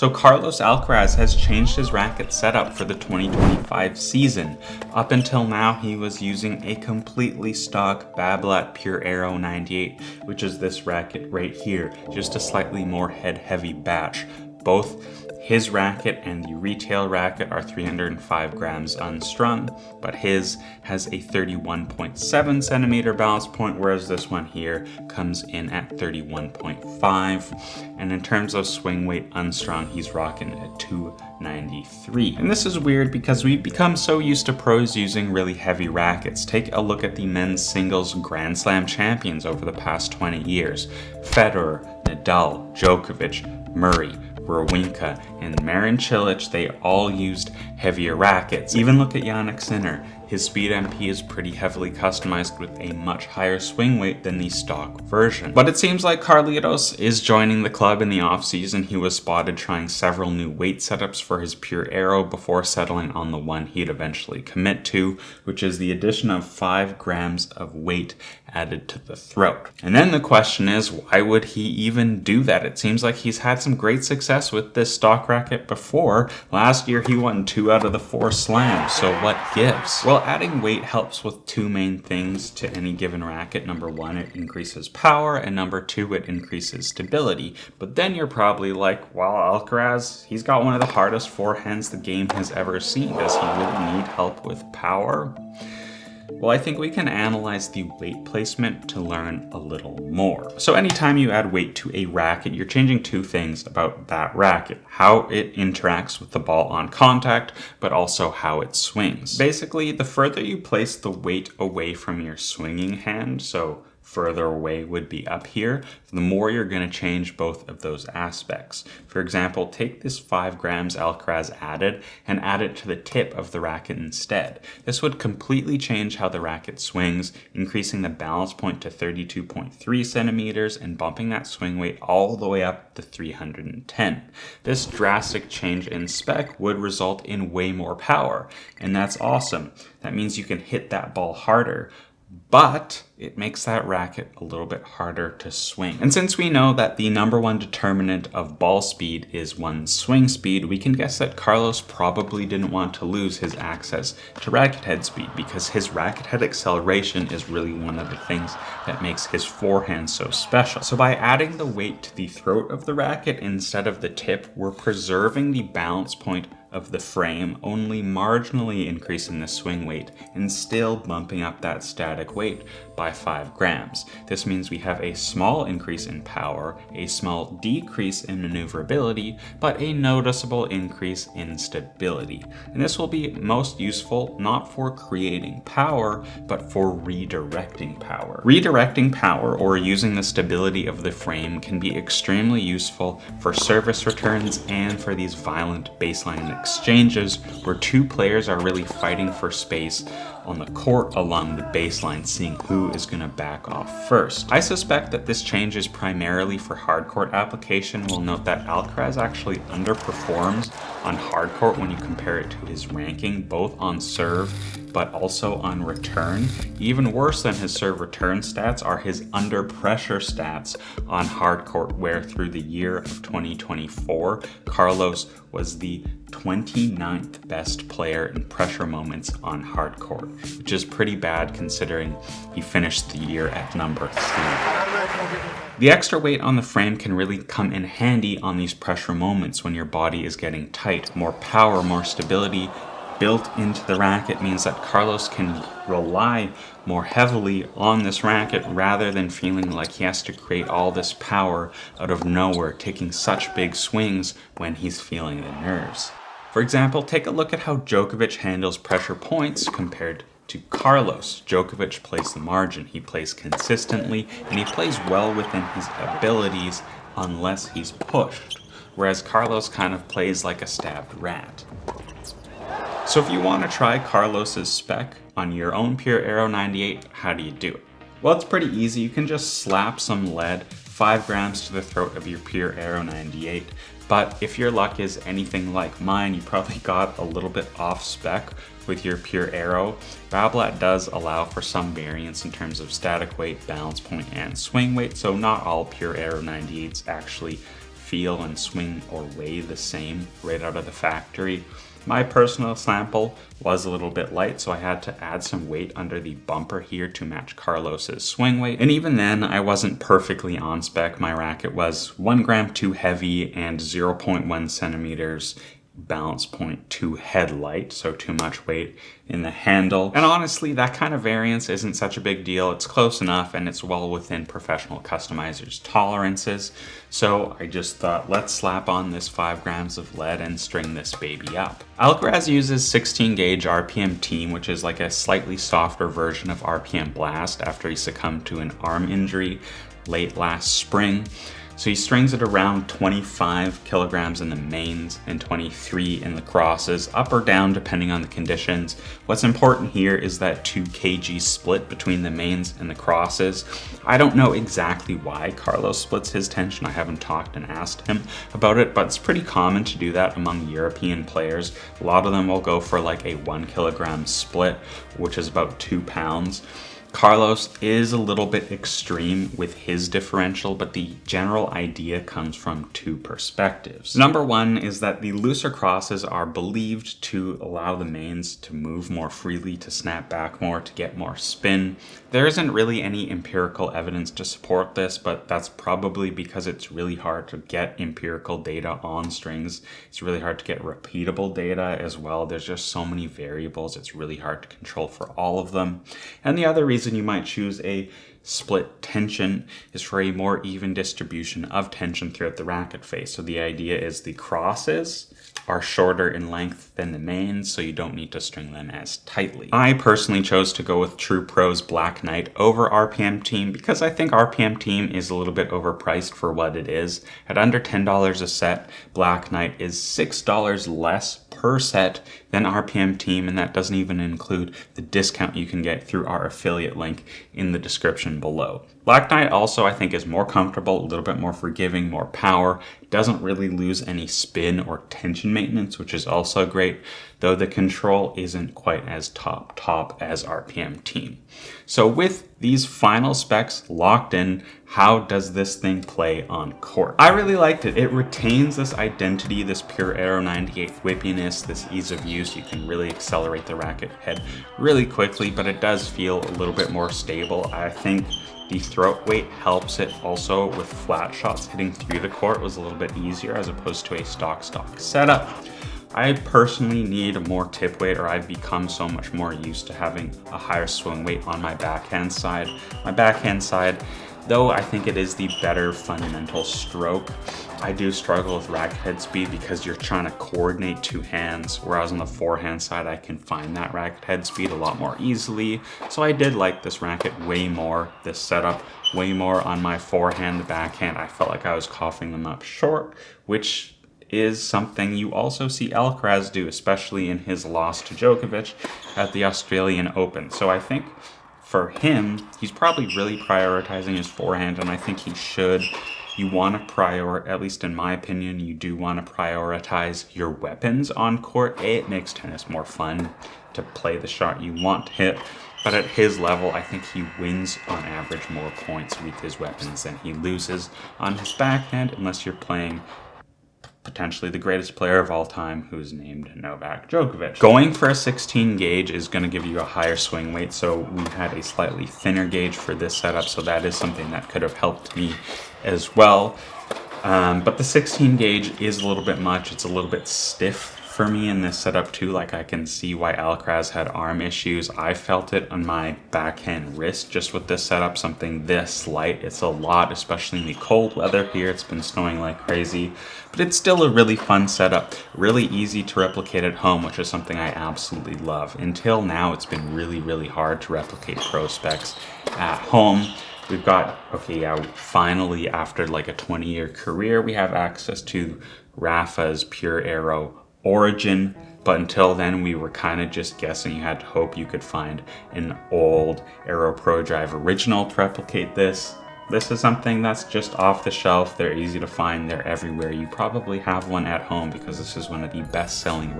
So Carlos Alcaraz has changed his racket setup for the 2025 season. Up until now, he was using a completely stock Babolat Pure Aero 98, which is this racket right here, just a slightly more head-heavy batch. Both his racket and the retail racket are 305 grams unstrung, but his has a 31.7 centimeter balance point, whereas this one here comes in at 31.5. And in terms of swing weight unstrung, he's rocking at 293. And this is weird because we've become so used to pros using really heavy rackets. Take a look at the men's singles Grand Slam champions over the past 20 years. Federer, Nadal, Djokovic, Murray, Wawrinka, and Marin Cilic, they all used heavier rackets. Even look at Jannik Sinner. His Speed MP is pretty heavily customized with a much higher swing weight than the stock version. But it seems like Carlitos is joining the club in the offseason. He was spotted trying several new weight setups for his Pure Aero before settling on the one he'd eventually commit to, which is the addition of 5 grams of weight added to the throat. And then the question is, why would he even do that? It seems like he's had some great success with this stock racket before. Last year he won 2 out of the 4 slams, so what gives? Well, adding weight helps with 2 main things to any given racket. Number 1, it increases power, and number 2, it increases stability. But then you're probably like, well, Alcaraz, he's got one of the hardest forehands the game has ever seen. Does he really need help with power? Well, I think we can analyze the weight placement to learn a little more. So anytime you add weight to a racket, you're changing 2 things about that racket: how it interacts with the ball on contact, but also how it swings. Basically, the further you place the weight away from your swinging hand, so further away would be up here, the more you're going to change both of those aspects. For example, take this 5 grams Alcaraz added and add it to the tip of the racket instead. This would completely change how the racket swings, increasing the balance point to 32.3 centimeters and bumping that swing weight all the way up to 310. This drastic change in spec would result in way more power, and that's awesome. That means you can hit that ball harder, but it makes that racket a little bit harder to swing. And since we know that the number 1 determinant of ball speed is one's swing speed, we can guess that Carlos probably didn't want to lose his access to racket head speed, because his racket head acceleration is really one of the things that makes his forehand so special. So by adding the weight to the throat of the racket instead of the tip, we're preserving the balance point of the frame, only marginally increasing the swing weight and still bumping up that static weight by 5 grams. This means we have a small increase in power, a small decrease in maneuverability, but a noticeable increase in stability. And this will be most useful not for creating power, but for redirecting power. Redirecting power, or using the stability of the frame, can be extremely useful for service returns and for these violent baseline exchanges where 2 players are really fighting for space on the court along the baseline, seeing who is going to back off first. I suspect that this change is primarily for hardcourt application. We'll note that Alcaraz actually underperforms on hardcourt when you compare it to his ranking, both on serve but also on return. Even worse than his serve return stats are his under pressure stats on hardcourt, where through the year of 2024, Carlos was the 29th best player in pressure moments on hardcourt, which is pretty bad considering he finished the year at number 3. The extra weight on the frame can really come in handy on these pressure moments when your body is getting tight. More power, more stability built into the racket means that Carlos can rely more heavily on this racket rather than feeling like he has to create all this power out of nowhere, taking such big swings when he's feeling the nerves. For example, take a look at how Djokovic handles pressure points compared to Carlos. Djokovic plays the margin. He plays consistently, and he plays well within his abilities unless he's pushed, whereas Carlos kind of plays like a stabbed rat. So if you want to try Carlos's spec on your own Pure Aero 98, how do you do it? Well, it's pretty easy. You can just slap some lead, 5 grams to the throat of your Pure Aero 98. But if your luck is anything like mine, you probably got a little bit off spec with your Pure Aero. Babolat does allow for some variance in terms of static weight, balance point, and swing weight, so not all Pure Aero 98s actually feel and swing or weigh the same right out of the factory. My personal sample was a little bit light, so I had to add some weight under the bumper here to match Carlos's swing weight. And even then, I wasn't perfectly on spec. My racket was 1 gram too heavy and 0.1 centimeters balance point too head light, so too much weight in the handle. And honestly, that kind of variance isn't such a big deal. It's close enough and it's well within professional customizers' tolerances. So I just thought, let's slap on this 5 grams of lead and string this baby up. Alcaraz uses 16 gauge RPM Team, which is like a slightly softer version of RPM Blast after he succumbed to an arm injury late last spring. So he strings it around 25 kilograms in the mains and 23 in the crosses, up or down depending on the conditions. What's important here is that 2 kg split between the mains and the crosses. I don't know exactly why Carlos splits his tension. I haven't talked and asked him about it, but it's pretty common to do that among European players. A lot of them will go for like a 1 kilogram split, which is about 2 pounds. Carlos is a little bit extreme with his differential, but the general idea comes from 2 perspectives. Number 1 is that the looser crosses are believed to allow the mains to move more freely, to snap back more, to get more spin. There isn't really any empirical evidence to support this, but that's probably because it's really hard to get empirical data on strings. It's really hard to get repeatable data as well. There's just so many variables. It's really hard to control for all of them. And the other reason you might choose a split tension is for a more even distribution of tension throughout the racket face. So the idea is the crosses are shorter in length than the mains, so you don't need to string them as tightly. I personally chose to go with True Pro's Black Knight over RPM Team because I think RPM Team is a little bit overpriced for what it is. At under $10 a set, Black Knight is $6 less per set than RPM Team, and that doesn't even include the discount you can get through our affiliate link in the description below. Black Knight also, I think, is more comfortable, a little bit more forgiving, more power. It doesn't really lose any spin or tension maintenance, which is also great, though the control isn't quite as top as RPM Team. So with these final specs locked in, how does this thing play on court? I really liked it. It retains this identity, this Pure Aero 98 whippiness, this ease of use. You can really accelerate the racket head really quickly, but it does feel a little bit more stable. I think the throat weight helps it also with flat shots. Hitting through the court was a little bit easier as opposed to a stock setup. I personally need more tip weight, or I've become so much more used to having a higher swing weight on my backhand side. My backhand side, though I think it is the better fundamental stroke, I do struggle with racket head speed because you're trying to coordinate 2 hands, whereas on the forehand side I can find that racket head speed a lot more easily. So I did like this racket way more, this setup way more on my forehand. Backhand, I felt like I was coughing them up short, which is something you also see Alcaraz do, especially in his loss to Djokovic at the Australian Open. So I think for him, he's probably really prioritizing his forehand, and I think he should. You want to at least in my opinion, you do want to prioritize your weapons on court. It makes tennis more fun to play the shot you want to hit, but at his level, I think he wins on average more points with his weapons than he loses on his backhand, unless you're playing potentially the greatest player of all time, who's named Novak Djokovic. Going for a 16 gauge is going to give you a higher swing weight, so we had a slightly thinner gauge for this setup, so that is something that could have helped me as well. But the 16 gauge is a little bit much. It's a little bit stiff for me in this setup too. Like, I can see why Alcaraz had arm issues. I felt it on my backhand wrist just with this setup, something this light. It's a lot, especially in the cold weather here. It's been snowing like crazy, but it's still a really fun setup, really easy to replicate at home, which is something I absolutely love. Until now, it's been really hard to replicate pro specs at home. We've got, finally, after like a 20-year career, we have access to Rafa's Pure Aero Origin, but until then we were kind of just guessing. You had to hope you could find an old Aero Pro Drive original to replicate this. This is something that's just off the shelf. They're easy to find. They're everywhere. You probably have one at home because this is one of the best-selling